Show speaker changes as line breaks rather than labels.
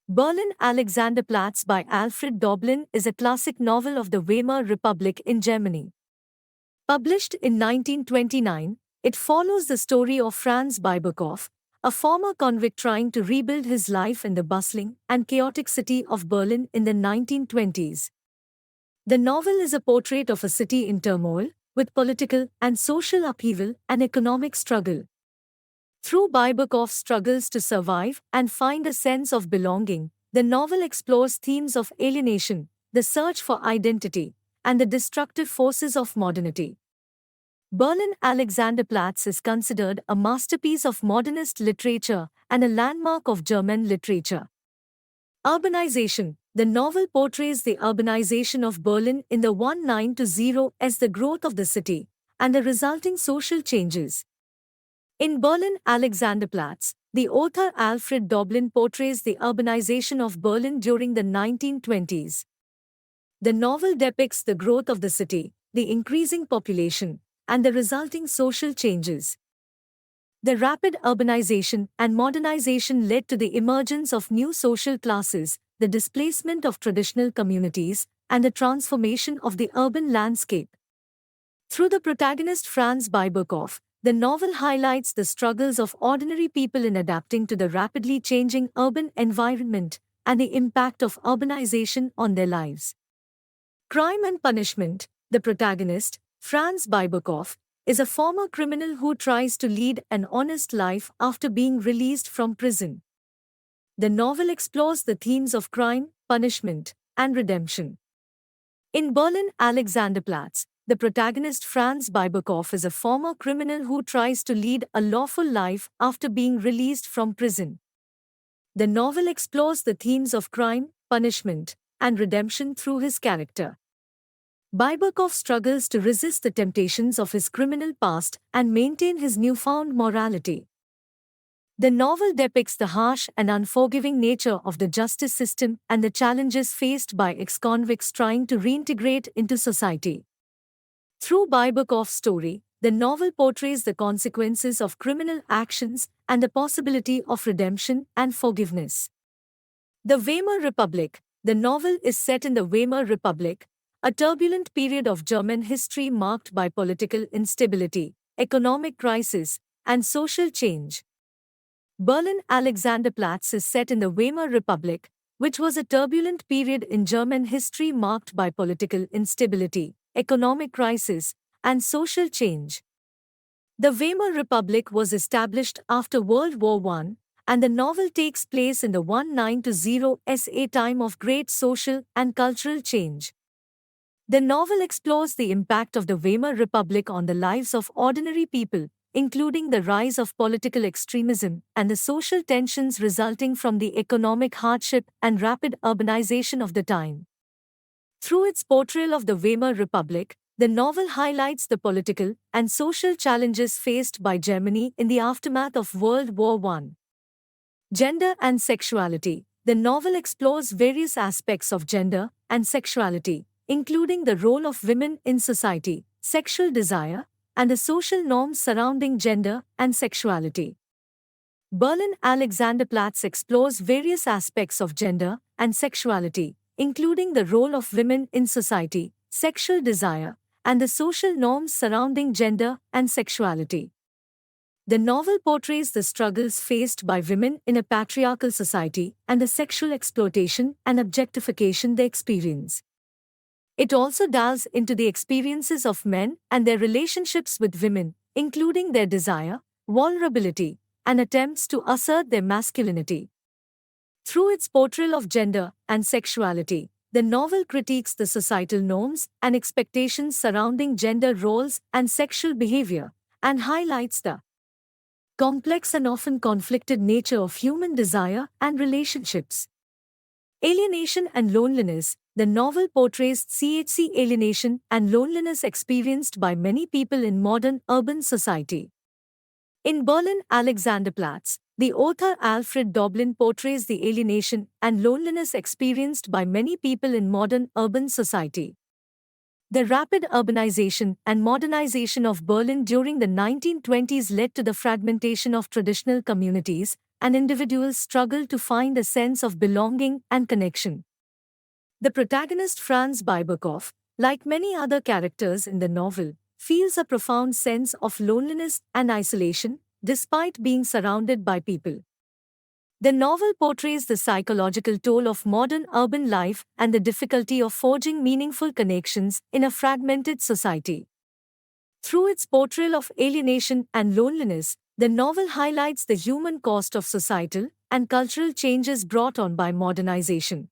Berlin Alexanderplatz by Alfred Doblin is a classic novel of the Weimar Republic in Germany. Published in 1929, it follows the story of Franz Biberkopf, a former convict trying to rebuild his life in the bustling and chaotic city of Berlin in the 1920s. The novel is a portrait of a city in turmoil, with political and social upheaval and economic struggle. Through Biberkopf's struggles to survive and find a sense of belonging, the novel explores themes of alienation, the search for identity, and the destructive forces of modernity. Berlin Alexanderplatz is considered a masterpiece of modernist literature and a landmark of German literature. Urbanization. The novel portrays the urbanization of Berlin in the 1920s as the growth of the city and the resulting social changes. In Berlin Alexanderplatz, the author Alfred Doblin portrays the urbanization of Berlin during the 1920s. The novel depicts the growth of the city, the increasing population, and the resulting social changes. The rapid urbanization and modernization led to the emergence of new social classes, the displacement of traditional communities, and the transformation of the urban landscape. Through the protagonist Franz Biberkopf, the novel highlights the struggles of ordinary people in adapting to the rapidly changing urban environment and the impact of urbanization on their lives. Crime and punishment. The protagonist, Franz Biberkopf, is a former criminal who tries to lead an honest life after being released from prison. The novel explores the themes of crime, punishment, and redemption. In Berlin Alexanderplatz, the protagonist Franz Biberkopf is a former criminal who tries to lead a lawful life after being released from prison. The novel explores the themes of crime, punishment, and redemption through his character. Biberkopf struggles to resist the temptations of his criminal past and maintain his newfound morality. The novel depicts the harsh and unforgiving nature of the justice system and the challenges faced by ex-convicts trying to reintegrate into society. Through Biberkopf's story, the novel portrays the consequences of criminal actions and the possibility of redemption and forgiveness. The Weimar Republic. The novel is set in the Weimar Republic, a turbulent period of German history marked by political instability, economic crisis, and social change. Berlin Alexanderplatz is set in the Weimar Republic, which was a turbulent period in German history marked by political instability, economic crisis, and social change. The Weimar Republic was established after World War I, and the novel takes place in the 1920s, a time of great social and cultural change. The novel explores the impact of the Weimar Republic on the lives of ordinary people, including the rise of political extremism and the social tensions resulting from the economic hardship and rapid urbanization of the time. Through its portrayal of the Weimar Republic, the novel highlights the political and social challenges faced by Germany in the aftermath of World War I. Gender and sexuality. The novel explores various aspects of gender and sexuality, including the role of women in society, sexual desire, and the social norms surrounding gender and sexuality. Berlin Alexanderplatz explores various aspects of gender and sexuality, including the role of women in society, sexual desire, and the social norms surrounding gender and sexuality. The novel portrays the struggles faced by women in a patriarchal society and the sexual exploitation and objectification they experience. It also delves into the experiences of men and their relationships with women, including their desire, vulnerability, and attempts to assert their masculinity. Through its portrayal of gender and sexuality, the novel critiques the societal norms and expectations surrounding gender roles and sexual behavior, and highlights the complex and often conflicted nature of human desire and relationships. Alienation and loneliness. The novel portrays alienation and loneliness experienced by many people in modern urban society. In Berlin Alexanderplatz, the author Alfred Doblin portrays the alienation and loneliness experienced by many people in modern urban society. The rapid urbanization and modernization of Berlin during the 1920s led to the fragmentation of traditional communities and individuals struggle to find a sense of belonging and connection. The protagonist Franz Biberkopf, like many other characters in the novel, feels a profound sense of loneliness and isolation despite being surrounded by people. The novel portrays the psychological toll of modern urban life and the difficulty of forging meaningful connections in a fragmented society. Through its portrayal of alienation and loneliness, the novel highlights the human cost of societal and cultural changes brought on by modernization.